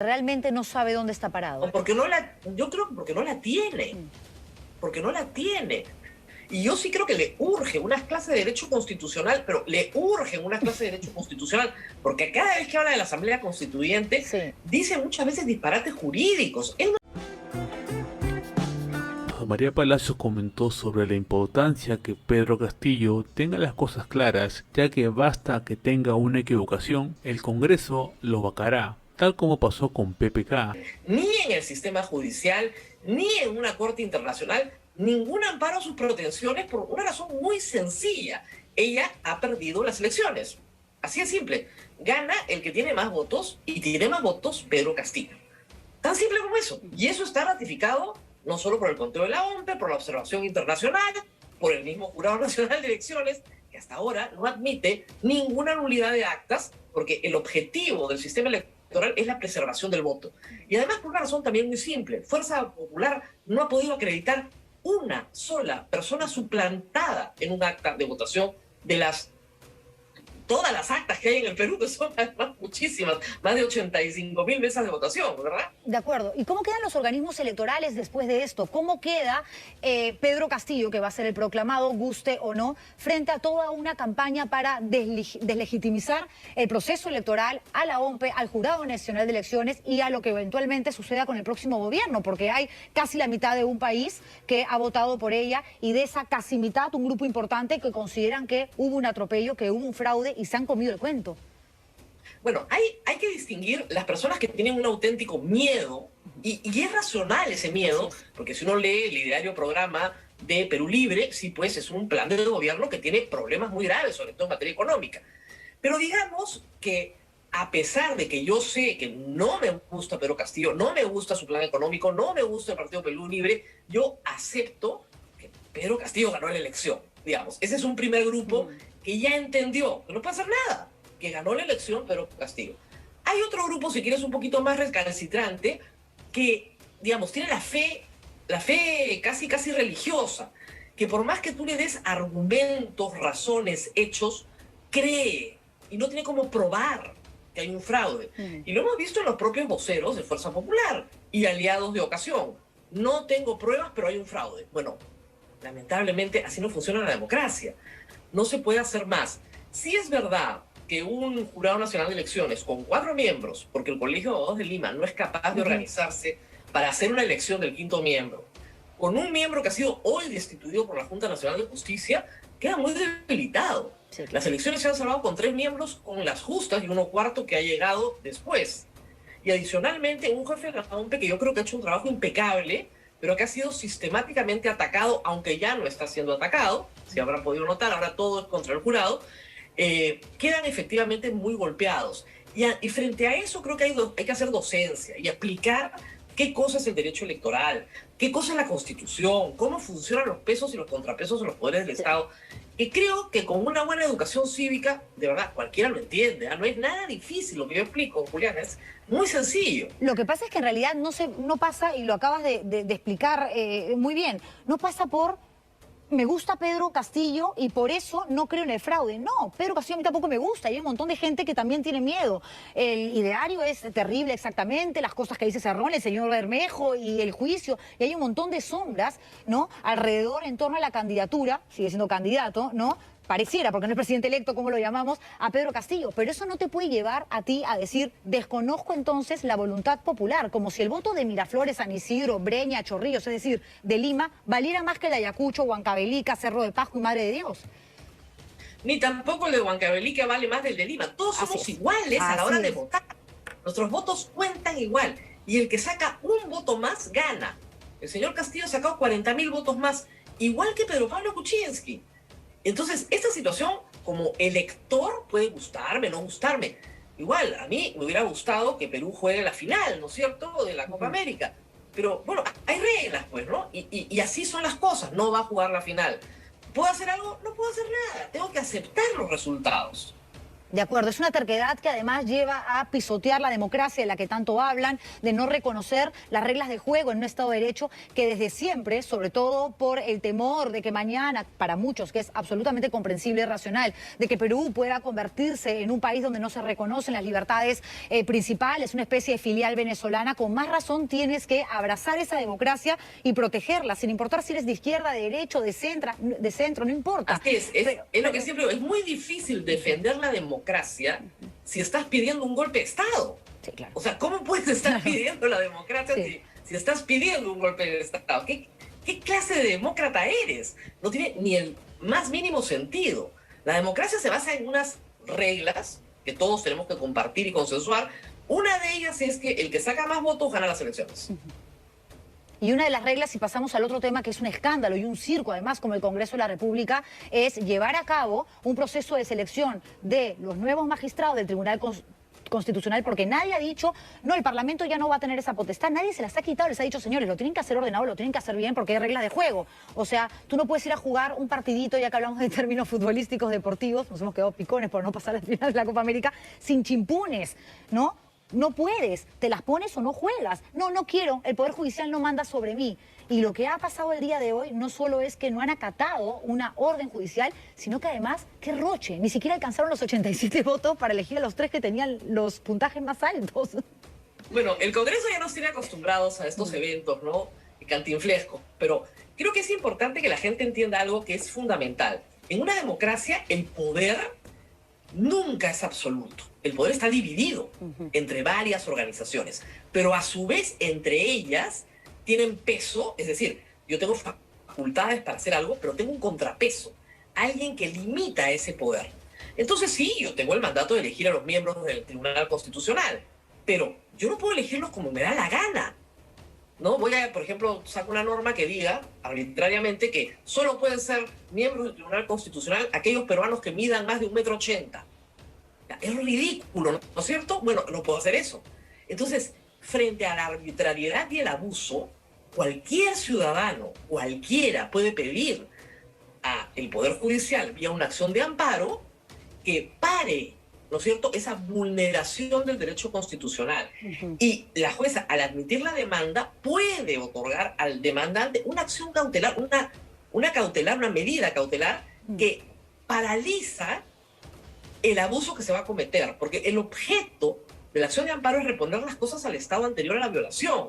realmente no sabe dónde está parado. O porque no la, yo creo que porque no la tiene, porque no la tiene. Y yo sí creo que le urge unas clases de derecho constitucional, pero le urge unas clases de derecho constitucional, porque cada vez que habla de la Asamblea Constituyente, Sí. dice muchas veces disparates jurídicos. Él María Palacios comentó sobre la importancia que Pedro Castillo tenga las cosas claras, ya que basta que tenga una equivocación, el Congreso lo vacará, tal como pasó con PPK. ni en el sistema judicial, ni en una corte internacional, ningún amparo a sus pretensiones por una razón muy sencilla. Ella ha perdido las elecciones. Así de simple. Gana el que tiene más votos y tiene más votos Pedro Castillo. Tan simple como eso. Y eso está ratificado no solo por el conteo de la OMPE, por la observación internacional, por el mismo Jurado Nacional de Elecciones, que hasta ahora no admite ninguna nulidad de actas, porque el objetivo del sistema electoral es la preservación del voto. Y además por una razón también muy simple. Fuerza Popular no ha podido acreditar una sola persona suplantada en un acta de votación de todas las actas que hay en el Perú, que son además muchísimas, más de 85.000 mesas de votación, ¿verdad? De acuerdo. ¿Y cómo quedan los organismos electorales después de esto? ¿Cómo queda Pedro Castillo, que va a ser el proclamado, guste o no, frente a toda una campaña para deslegitimizar el proceso electoral, a la OMPE, al Jurado Nacional de Elecciones y a lo que eventualmente suceda con el próximo gobierno? Porque hay casi la mitad de un país que ha votado por ella y de esa casi mitad un grupo importante que consideran que hubo un atropello, que hubo un fraude y se han comido el cuento. Bueno, hay que distinguir las personas que tienen un auténtico miedo, y es racional ese miedo, porque si uno lee el ideario programa de Perú Libre, sí, pues es un plan de gobierno que tiene problemas muy graves, sobre todo en materia económica. Pero digamos que a pesar de que yo sé que no me gusta Pedro Castillo, no me gusta su plan económico, no me gusta el Partido Perú Libre, yo acepto que Pedro Castillo ganó la elección, digamos. Ese es un primer grupo que ya entendió que no puede hacer nada, que ganó la elección Pedro Castillo. Hay otro grupo, si quieres, un poquito más recalcitrante, que, digamos, tiene la fe casi religiosa, que por más que tú le des argumentos, razones, hechos, cree y no tiene cómo probar que hay un fraude. Y lo hemos visto en los propios voceros de Fuerza Popular y aliados de ocasión. No tengo pruebas, pero hay un fraude. Bueno, lamentablemente así no funciona la democracia. No se puede hacer más. Sí es verdad que un Jurado Nacional de Elecciones con 4 miembros, porque el Colegio de Abogados de Lima no es capaz de organizarse para hacer una elección del 5º miembro, con un miembro que ha sido hoy destituido por la Junta Nacional de Justicia, queda muy debilitado. Sí, claro. Las elecciones se han salvado con 3 miembros, con las justas y 1/4 que ha llegado después. Y adicionalmente un jefe de la OMPE que yo creo que ha hecho un trabajo impecable, pero que ha sido sistemáticamente atacado, aunque ya no está siendo atacado, si habrán podido notar, ahora todo es contra el jurado, quedan efectivamente muy golpeados. Y frente a eso creo que hay que hacer docencia y explicar qué cosa es el derecho electoral, qué cosa es la Constitución, cómo funcionan los pesos y los contrapesos de los poderes del Estado. Y creo que con una buena educación cívica, de verdad, cualquiera lo entiende, ¿eh? No es nada difícil lo que yo explico, Julián, es muy sencillo. Lo que pasa es que en realidad no pasa, y lo acabas de explicar muy bien, no pasa por me gusta Pedro Castillo y por eso no creo en el fraude. No, Pedro Castillo a mí tampoco me gusta y hay un montón de gente que también tiene miedo. El ideario es terrible exactamente, las cosas que dice Cerrón, el señor Bermejo y el juicio, y hay un montón de sombras, ¿no?, alrededor, en torno a la candidatura, sigue siendo candidato, ¿no?, pareciera, porque no es presidente electo, como lo llamamos, a Pedro Castillo. Pero eso no te puede llevar a ti a decir, desconozco entonces la voluntad popular, como si el voto de Miraflores, San Isidro, Breña, Chorrillos, es decir, de Lima, valiera más que el de Ayacucho, Huancavelica, Cerro de Pasco y Madre de Dios. Ni tampoco el de Huancavelica vale más del de Lima. Todos somos iguales a la hora de votar. Nuestros votos cuentan igual. Y el que saca un voto más, gana. El señor Castillo ha sacado 40.000 votos más, igual que Pedro Pablo Kuczynski. Entonces, esta situación, como elector, puede gustarme, no gustarme. Igual, a mí me hubiera gustado que Perú juegue la final, ¿no es cierto?, de la Copa América. Pero, bueno, hay reglas, pues, ¿no? Y así son las cosas. No va a jugar la final. ¿Puedo hacer algo? No puedo hacer nada. Tengo que aceptar los resultados. De acuerdo, es una terquedad que además lleva a pisotear la democracia de la que tanto hablan, de no reconocer las reglas de juego en un Estado de Derecho que desde siempre, sobre todo por el temor de que mañana, para muchos, que es absolutamente comprensible y racional, de que Perú pueda convertirse en un país donde no se reconocen las libertades principales, una especie de filial venezolana, con más razón tienes que abrazar esa democracia y protegerla, sin importar si eres de izquierda, de derecha, de centro, no importa. Así es lo que siempre digo, es muy difícil defender la democracia si estás pidiendo un golpe de Estado. Sí, claro. O sea, ¿cómo puedes estar pidiendo la democracia Sí. si estás pidiendo un golpe de Estado? ¿Qué clase de demócrata eres? No tiene ni el más mínimo sentido. La democracia se basa en unas reglas que todos tenemos que compartir y consensuar. Una de ellas es que el que saca más votos gana las elecciones. Y una de las reglas, si pasamos al otro tema, que es un escándalo y un circo, además, como el Congreso de la República, es llevar a cabo un proceso de selección de los nuevos magistrados del Tribunal Constitucional, porque nadie ha dicho, no, el Parlamento ya no va a tener esa potestad, nadie se las ha quitado, les ha dicho, señores, lo tienen que hacer ordenado, lo tienen que hacer bien, porque hay reglas de juego. O sea, tú no puedes ir a jugar un partidito, ya que hablamos de términos futbolísticos, deportivos, nos hemos quedado picones por no pasar al final de la Copa América, sin chimpunes, ¿no? No puedes, te las pones o no juegas. No, no quiero, el Poder Judicial no manda sobre mí. Y lo que ha pasado el día de hoy no solo es que no han acatado una orden judicial, sino que además, qué roche, ni siquiera alcanzaron los 87 votos para elegir a los 3 que tenían los puntajes más altos. Bueno, el Congreso ya nos tiene acostumbrados a estos eventos, ¿no? Cantinflescos, pero creo que es importante que la gente entienda algo que es fundamental. En una democracia, el poder nunca es absoluto. El poder está dividido entre varias organizaciones, pero a su vez entre ellas tienen peso, es decir, yo tengo facultades para hacer algo, pero tengo un contrapeso, alguien que limita ese poder. Entonces sí, yo tengo el mandato de elegir a los miembros del Tribunal Constitucional, pero yo no puedo elegirlos como me da la gana. ¿No? Voy a, por ejemplo, saco una norma que diga arbitrariamente que solo pueden ser miembros del Tribunal Constitucional aquellos peruanos que midan más de 1,80 m. Es ridículo, ¿no es cierto? Bueno, no puedo hacer eso. Entonces, frente a la arbitrariedad y el abuso, cualquier ciudadano, cualquiera puede pedir al Poder Judicial vía una acción de amparo que pare, ¿no es cierto?, esa vulneración del derecho constitucional. Y la jueza, al admitir la demanda, puede otorgar al demandante una acción cautelar, una medida cautelar que paraliza el abuso que se va a cometer, porque el objeto de la acción de amparo es reponer las cosas al estado anterior a la violación.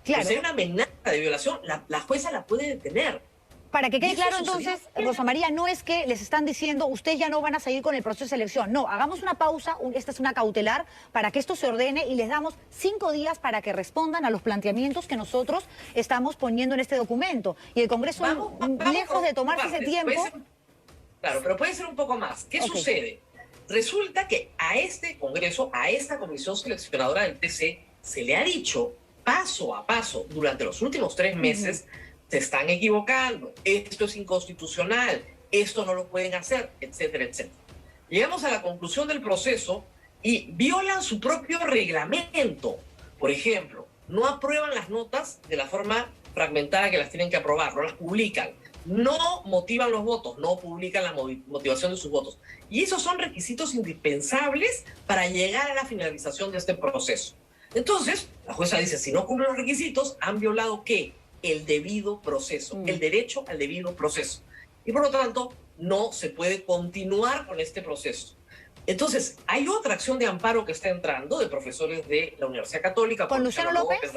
Claro. Si hay una amenaza de violación, la jueza la puede detener. Para que quede claro sucedió. entonces, Rosa María, no es que les están diciendo ustedes ya no van a seguir con el proceso de selección. No, hagamos una pausa, esta es una cautelar, para que esto se ordene y les damos 5 días para que respondan a los planteamientos que nosotros estamos poniendo en este documento. Y el Congreso, lejos de tomarse ese tiempo... Claro, pero puede ser un poco más. ¿Qué sucede? Resulta que a este Congreso, a esta comisión seleccionadora del TC, se le ha dicho paso a paso durante los últimos 3 meses, se están equivocando, esto es inconstitucional, esto no lo pueden hacer, etcétera, etcétera. Llegamos a la conclusión del proceso y violan su propio reglamento. Por ejemplo, no aprueban las notas de la forma fragmentada que las tienen que aprobar, no las publican. No motivan los votos, no publican la motivación de sus votos. Y esos son requisitos indispensables para llegar a la finalización de este proceso. Entonces, la jueza dice, si no cumplen los requisitos, han violado ¿qué? El debido proceso, el derecho al debido proceso. Y por lo tanto, no se puede continuar con este proceso. Entonces, hay otra acción de amparo que está entrando de profesores de la Universidad Católica. ¿Con Luciano López?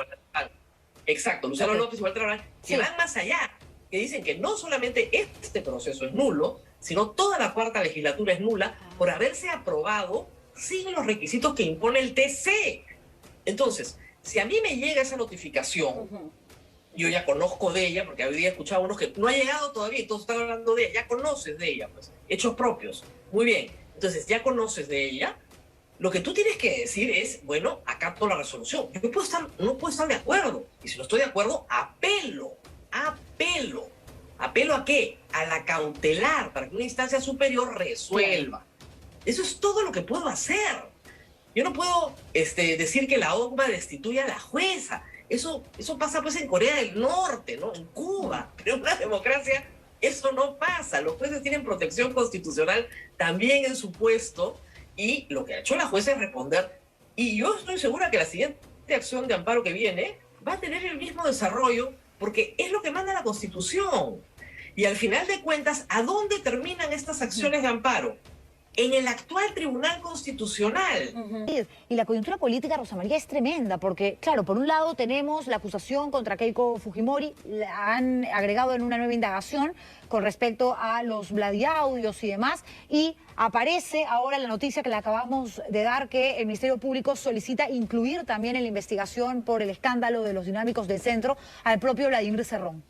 Exacto, Luciano López y Walter Arán, que van más allá, que dicen que no solamente este proceso es nulo, sino toda la 4ª legislatura es nula por haberse aprobado sin los requisitos que impone el TC. Entonces, si a mí me llega esa notificación, yo ya conozco de ella, porque hoy día he escuchado a unos que no ha llegado todavía y todos están hablando de ella, ya conoces de ella, pues, hechos propios. Muy bien, entonces ya conoces de ella, lo que tú tienes que decir es, bueno, acato la resolución. Yo no puedo estar de acuerdo, y si no estoy de acuerdo, apelo. ¿Apelo a qué? A la cautelar, para que una instancia superior resuelva. Eso es todo lo que puedo hacer. Yo no puedo decir que la OCMA destituya a la jueza. Eso pasa pues en Corea del Norte, ¿no? En Cuba. Pero en una democracia eso no pasa. Los jueces tienen protección constitucional también en su puesto Y lo que ha hecho la jueza es responder. Y yo estoy segura que la siguiente acción de amparo que viene va a tener el mismo desarrollo, porque es lo que manda la Constitución. Y al final de cuentas, ¿a dónde terminan estas acciones de amparo? En el actual Tribunal Constitucional. Y la coyuntura política, Rosa María, es tremenda, porque, claro, por un lado tenemos la acusación contra Keiko Fujimori, la han agregado en una nueva indagación con respecto a los Vladiaudios y demás, y aparece ahora la noticia que le acabamos de dar, que el Ministerio Público solicita incluir también en la investigación por el escándalo de los dinámicos del centro al propio Vladimir Cerrón.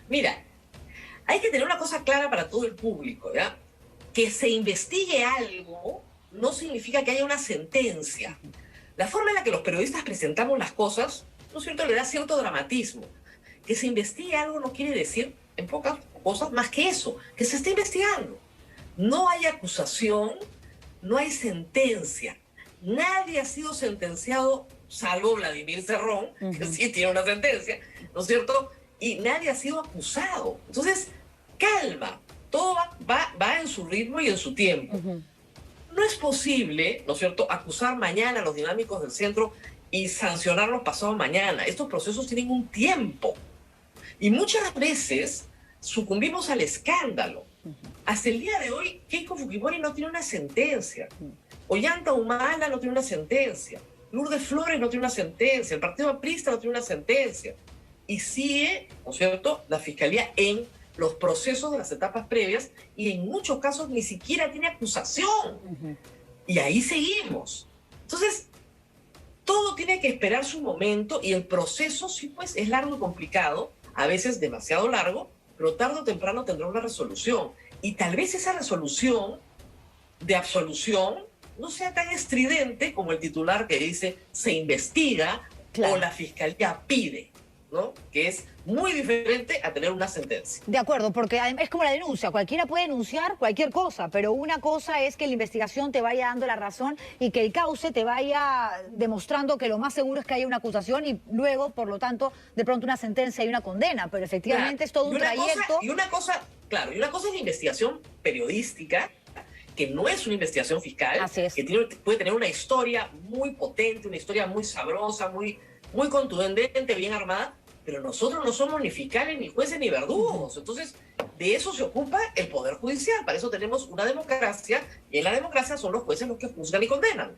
Mira, hay que tener una cosa clara para todo el público, ¿ya? Que se investigue algo no significa que haya una sentencia. La forma en la que los periodistas presentamos las cosas, ¿no es cierto?, le da cierto dramatismo. Que se investigue algo no quiere decir, en pocas cosas, más que eso, que se está investigando. No hay acusación, no hay sentencia. Nadie ha sido sentenciado, salvo Vladimir Cerrón, que sí tiene una sentencia, ¿no es cierto?, y nadie ha sido acusado. Entonces, calma. Todo va en su ritmo y en su tiempo. No es posible, ¿no es cierto?, acusar mañana a los dinámicos del centro y sancionarlos pasado mañana. Estos procesos tienen un tiempo. Y muchas veces sucumbimos al escándalo. Hasta el día de hoy, Keiko Fujimori no tiene una sentencia. Ollanta Humala no tiene una sentencia. Lourdes Flores no tiene una sentencia. El Partido Aprista no tiene una sentencia. Y sigue, ¿no es cierto?, la Fiscalía en los procesos de las etapas previas, y en muchos casos ni siquiera tiene acusación. Y ahí seguimos. Entonces, todo tiene que esperar su momento, y el proceso sí, pues, es largo y complicado, a veces demasiado largo, pero tarde o temprano tendrá una resolución. Y tal vez esa resolución de absolución no sea tan estridente como el titular que dice se investiga, claro, o la Fiscalía pide, ¿no? Que es muy diferente a tener una sentencia. De acuerdo, porque es como la denuncia. Cualquiera puede denunciar cualquier cosa, pero una cosa es que la investigación te vaya dando la razón y que el cauce te vaya demostrando que lo más seguro es que haya una acusación y luego, por lo tanto, de pronto una sentencia y una condena. Pero efectivamente, claro, es todo un trayecto. Y una cosa es la investigación periodística, que no es una investigación fiscal, que puede tener una historia muy potente, una historia muy sabrosa, muy contundente, bien armada, pero nosotros no somos ni fiscales, ni jueces, ni verdugos. Entonces, de eso se ocupa el Poder Judicial. Para eso tenemos una democracia, y en la democracia son los jueces los que juzgan y condenan.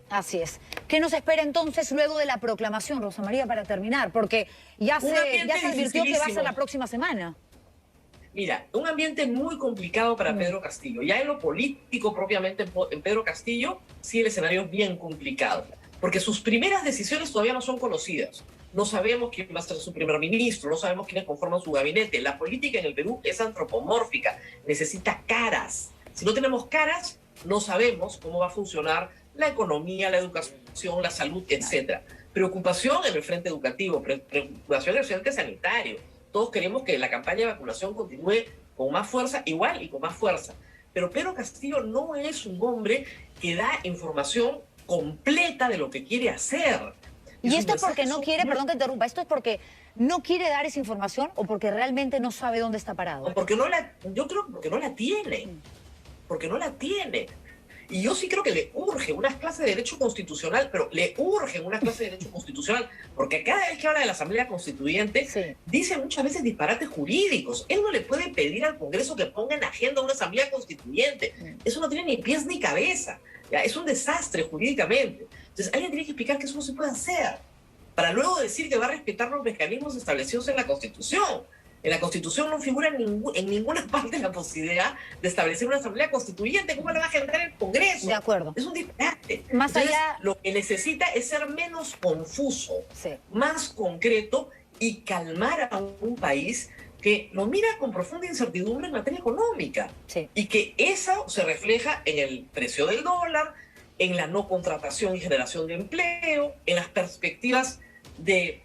Así es. ¿Qué nos espera entonces luego de la proclamación, Rosa María, para terminar? Porque ya se advirtió que va a ser la próxima semana. Mira, un ambiente muy complicado para Pedro Castillo. Ya en lo político propiamente, en Pedro Castillo, sí el escenario es bien complicado, porque sus primeras decisiones todavía no son conocidas. No sabemos quién va a ser su primer ministro, no sabemos quiénes conforman su gabinete. La política en el Perú es antropomórfica, necesita caras. Si no tenemos caras, no sabemos cómo va a funcionar la economía, la educación, la salud, etc. Preocupación en el frente educativo, preocupación en el frente sanitario. Todos queremos que la campaña de vacunación continúe con más fuerza, igual y con más fuerza. Pero Pedro Castillo no es un hombre que da información completa de lo que quiere hacer. Y esto es porque no quiere, perdón que interrumpa, esto es porque no quiere dar esa información o porque realmente no sabe dónde está parado. Yo creo que porque no la tiene. Porque no la tiene. Y yo sí creo que le urge unas clases de Derecho Constitucional, pero le urge una clase de Derecho Constitucional, porque cada vez que habla de la Asamblea Constituyente, dice muchas veces disparates jurídicos. Él no le puede pedir al Congreso que ponga en agenda una Asamblea Constituyente. Eso no tiene ni pies ni cabeza. ¿Ya? Es un desastre jurídicamente. Entonces alguien tiene que explicar que eso no se puede hacer, para luego decir que va a respetar los mecanismos establecidos en la Constitución. En la Constitución no figura en ninguna parte la posibilidad de establecer una Asamblea Constituyente. ¿Cómo la va a generar el Congreso? De acuerdo. Es un disparate. Más Entonces, allá... lo que necesita es ser menos confuso, más concreto, y calmar a un país que lo mira con profunda incertidumbre en materia económica. Y que eso se refleja en el precio del dólar, en la no contratación y generación de empleo, en las perspectivas de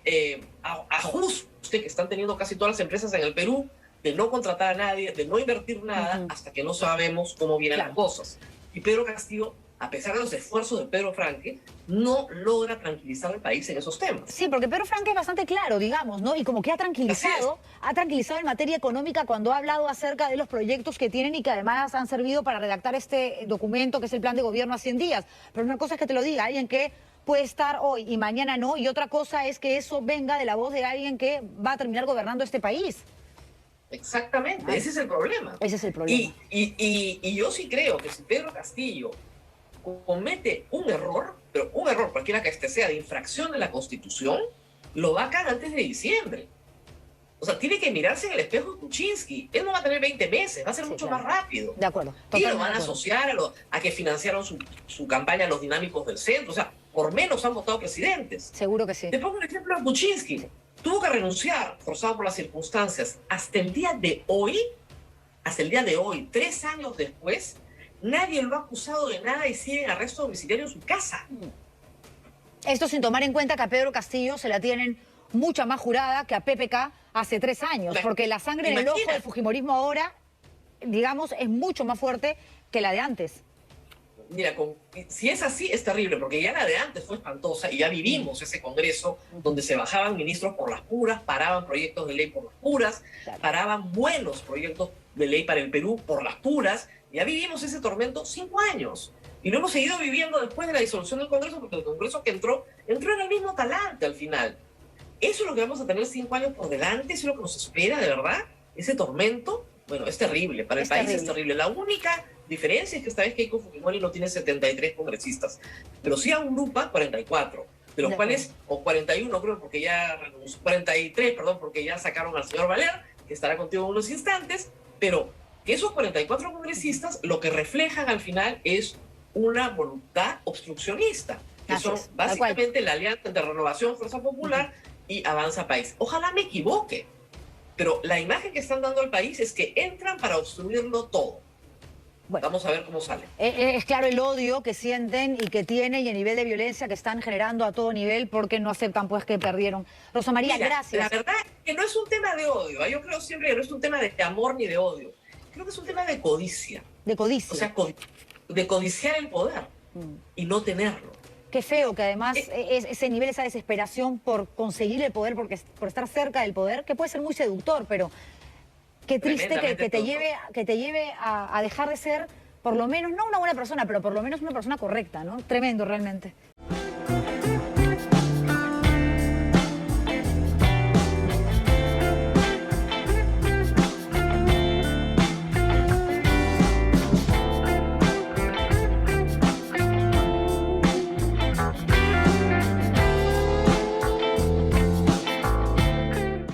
ajuste que están teniendo casi todas las empresas en el Perú, de no contratar a nadie, de no invertir nada, hasta que no sabemos cómo vienen las cosas. Y Pedro Castillo a pesar de los esfuerzos de Pedro Franque, no logra tranquilizar al país en esos temas. Sí, porque Pedro Franque es bastante claro, digamos, ¿no? Y como que ha tranquilizado en materia económica cuando ha hablado acerca de los proyectos que tienen y que además han servido para redactar este documento que es el plan de gobierno a 100 días. Pero una cosa es que te lo diga alguien que puede estar hoy y mañana no, y otra cosa es que eso venga de la voz de alguien que va a terminar gobernando este país. Exactamente, ese es el problema. Ese es el problema. Y yo sí creo que si Pedro Castillo comete un error, pero un error cualquiera que este sea de infracción de la Constitución, lo vacan antes de diciembre. O sea, tiene que mirarse en el espejo de Kuczynski. Él no va a tener 20 meses, va a ser mucho más rápido. De acuerdo. Y lo van a asociar a que financiaron su campaña los dinámicos del centro. O sea, por menos han votado presidentes. Seguro que sí. Te pongo un ejemplo de Kuczynski. Sí. Tuvo que renunciar, forzado por las circunstancias. Hasta el día de hoy, 3 años después, nadie lo ha acusado de nada y sigue en arresto domiciliario en su casa. Esto sin tomar en cuenta que a Pedro Castillo se la tienen mucha más jurada que a PPK hace 3 años, porque la sangre en el ojo del fujimorismo ahora, digamos, es mucho más fuerte que la de antes. Mira, si es así, es terrible, porque ya la de antes fue espantosa y ya vivimos ese congreso donde se bajaban ministros por las puras, paraban proyectos de ley por las puras, paraban buenos proyectos de ley para el Perú por las puras. Ya vivimos ese tormento 5 años. Y lo hemos seguido viviendo después de la disolución del Congreso, porque el Congreso que entró en el mismo talante al final. Eso es lo que vamos a tener 5 años por delante, eso es lo que nos espera, de verdad. Ese tormento, bueno, es terrible, para el país es terrible. La única diferencia es que esta vez Keiko Fujimori no tiene 73 congresistas, pero sí agrupa 44, de los cuales, o 41 creo, porque ya renunció, 43, perdón, porque ya sacaron al señor Valer, que estará contigo en unos instantes, pero que esos 44 congresistas lo que reflejan al final es una voluntad obstruccionista, que son básicamente la alianza entre Renovación, Fuerza Popular y Avanza País. Ojalá me equivoque, pero la imagen que están dando al país es que entran para obstruirlo todo. Bueno, vamos a ver cómo sale. Es claro el odio que sienten y que tienen y el nivel de violencia que están generando a todo nivel porque no aceptan pues que perdieron. Rosa María, gracias. La verdad es que no es un tema de odio. Yo creo siempre que no es un tema de amor ni de odio. Creo que es un tema de codicia. De codicia. O sea, de codiciar el poder y no tenerlo. Qué feo que además ese nivel, esa desesperación por conseguir el poder, por estar cerca del poder, que puede ser muy seductor, pero qué triste que te lleve a dejar de ser, por lo menos, no una buena persona, pero por lo menos una persona correcta, ¿no? Tremendo realmente.